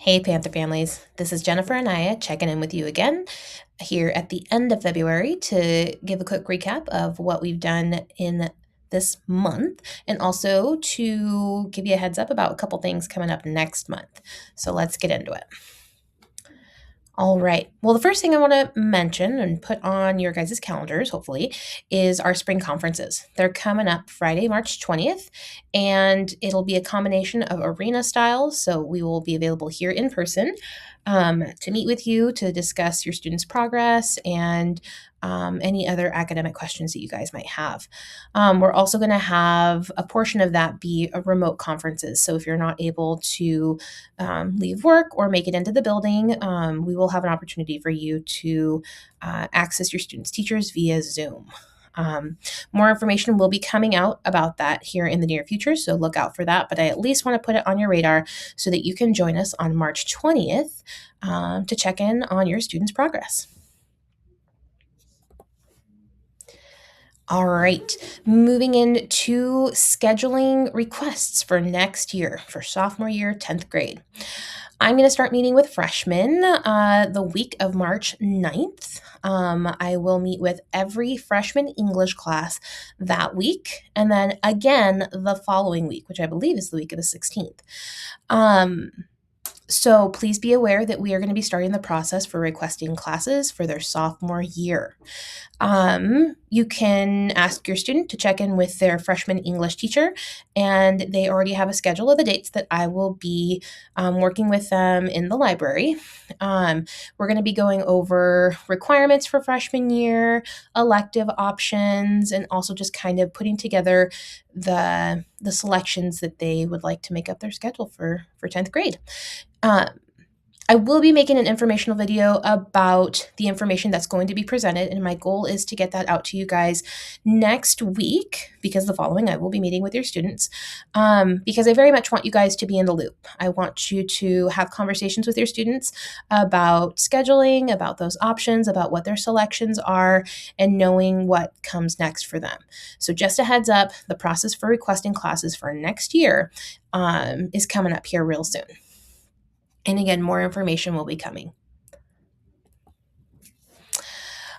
Hey, Panther families. This is Jennifer Anaya checking in with you again here at the end of February to give a quick recap of what we've done in this month and also to give you a heads up about a couple things coming up next month. So let's get into it. All right. Well, the first thing I want to mention and put on your guys' calendars, hopefully, is our spring conferences. They're coming up Friday, March 20th, and it'll be a combination of arena styles. So we will be available here in person to meet with you to discuss your students' progress and any other academic questions that you guys might have. We're also going to have a portion of that be a remote conferences. So if you're not able to leave work or make it into the building, we will have an opportunity for you to access your students' teachers via Zoom. More information will be coming out about that here in the near future, so look out for that. But I at least want to put it on your radar so that you can join us on March 20th to check in on your students' progress. All right, moving into scheduling requests for next year, for sophomore year, 10th grade. I'm going to start meeting with freshmen the week of March 9th. I will meet with every freshman English class that week, and then again the following week, which I believe is the week of the 16th. So please be aware that we are going to be starting the process for requesting classes for their sophomore year. You can ask your student to check in with their freshman English teacher, and they already have a schedule of the dates that I will be working with them in the library. We're going to be going over requirements for freshman year, elective options, and also just kind of putting together the selections that they would like to make up their schedule for 10th grade. I will be making an informational video about the information that's going to be presented, and my goal is to get that out to you guys next week, because the following I will be meeting with your students, because I very much want you guys to be in the loop. I want you to have conversations with your students about scheduling, about those options, about what their selections are, and knowing what comes next for them. So just a heads up, the process for requesting classes for next year is coming up here real soon. And again, more information will be coming.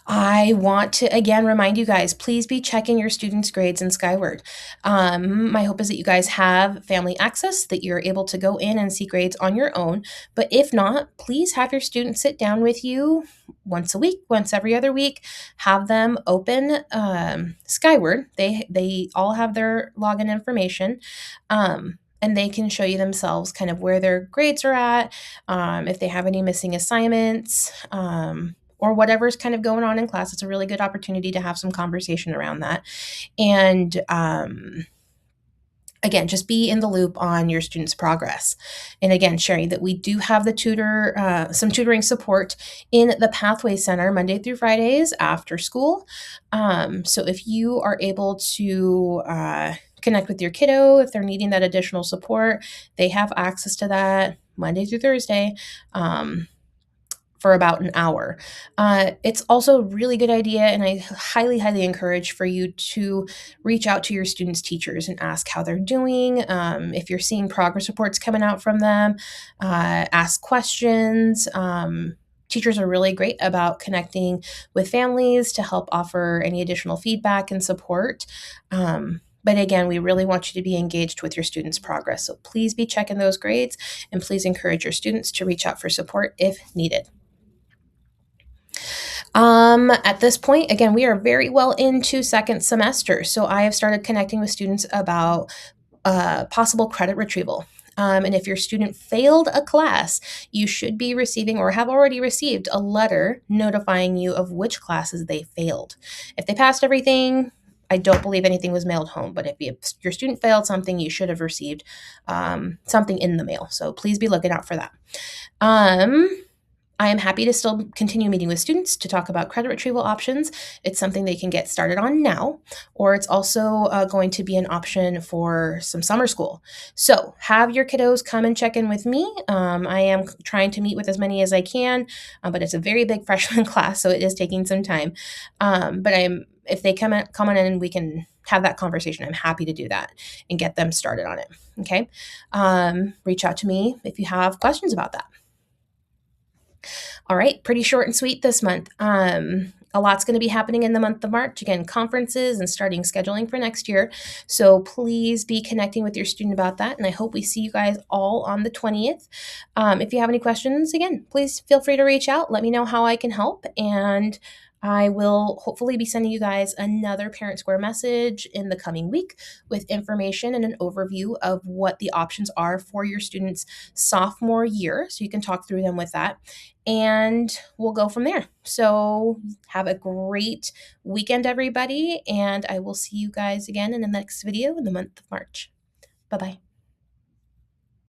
I want to again remind you guys, please be checking your students' grades in Skyward. My hope is that you guys have family access, that you're able to go in and see grades on your own. But if not, please have your students sit down with you once a week, once every other week. Have them open Skyward. They all have their login information. And they can show you themselves kind of where their grades are at, if they have any missing assignments, or whatever's kind of going on in class. It's a really good opportunity to have some conversation around that. And again, just be in the loop on your students' progress. And again, sharing that we do have the some tutoring support in the Pathway Center Monday through Fridays after school. So if you are able to connect with your kiddo, if they're needing that additional support, they have access to that Monday through Thursday. For about an hour. It's also a really good idea, and I highly, highly encourage for you to reach out to your students' teachers and ask how they're doing. If you're seeing progress reports coming out from them, ask questions. Teachers are really great about connecting with families to help offer any additional feedback and support. But again, we really want you to be engaged with your students' progress. So please be checking those grades, and please encourage your students to reach out for support if needed. At this point, again, we are very well into second semester. So I have started connecting with students about possible credit retrieval. And if your student failed a class, you should be receiving or have already received a letter notifying you of which classes they failed. If they passed everything, I don't believe anything was mailed home, but if your student failed something, you should have received something in the mail. So please be looking out for that. I am happy to still continue meeting with students to talk about credit retrieval options. It's something they can get started on now, or it's also going to be an option for some summer school. So have your kiddos come and check in with me. I am trying to meet with as many as I can, but it's a very big freshman class, so it is taking some time. But if they come on in and we can have that conversation, I'm happy to do that and get them started on it. Okay. Reach out to me if you have questions about that. All right, pretty short and sweet this month. A lot's going to be happening in the month of March. Again, conferences and starting scheduling for next year. So please be connecting with your student about that. And I hope we see you guys all on the 20th. If you have any questions, again, please feel free to reach out. Let me know how I can help. And I will hopefully be sending you guys another Parent Square message in the coming week with information and an overview of what the options are for your students' sophomore year. So you can talk through them with that. And we'll go from there. So have a great weekend, everybody. And I will see you guys again in the next video in the month of March. Bye-bye.